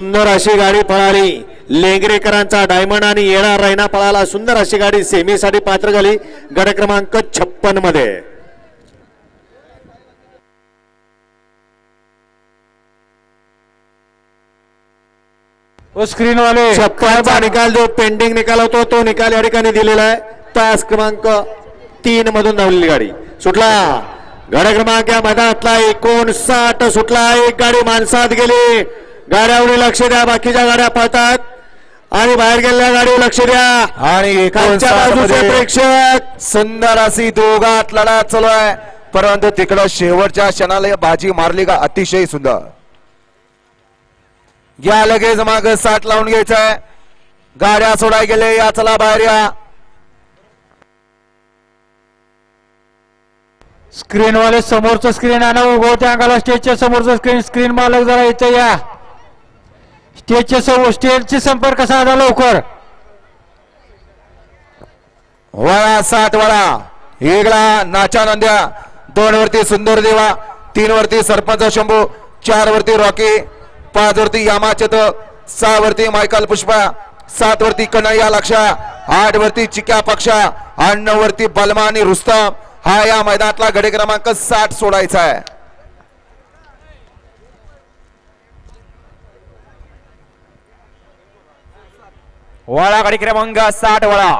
सुंदर अशी गाडी पळाली लेंगरेकरांचा डायमंड आणि येणार रायना पळाला सुंदर अशी गाडी सेमीसाठी पात्र झाली गट क्रमांक 56 मध्ये। वो स्क्रीन वाले 56 चा निकाल जो पेंडिंग निकाल होतो तो निकाल या ठिकाणी दिलेला आहे। तास क्रमांक 3 मधून धावलेली गाडी सुटला गट क्रमांक या मैदानातला 59 सुटला। एक गाडी माणसात गेली गाड्यावर लक्ष द्या बाकीच्या गाड्या पळतात आणि बाहेर गेलेल्या गाडीवर लक्ष द्या आणि खालच्या बाजूचे प्रेक्षक सुंदर अशी दोघात लढा चालू आहे परंतु तिकडं शेवटच्या क्षणाला बाजी मारली का अतिशय सुंदर। या लगेच माग 60 लावून घ्यायचंय गाड्या सोडाय गेले या चला बाहेर या। स्क्रीन वाले समोरचं स्क्रीन आणा उगवत्या अंगाला स्टेजच्या समोरचं स्क्रीन स्क्रीन मालक जरा इथे या स्टेजचे संपर्क साधा लवकर। वळा 60 वळा इकडा नाचा नंद्या 2 वरती सुंदर देवा 3 वरती सरपंच शंभू 4 वरती रॉकी 5 वरती यामाचत 6 वरती मायकल पुष्पा 7 वरती कन्हैया लक्षा 8 वरती चिक्या पक्षा आणि 9 वरती बलमा आणि रुस्तम हा या मैदानातला गडी क्रमांक 60 सोडायचा आहे। वळा गाडी क्रमांक 60 वळा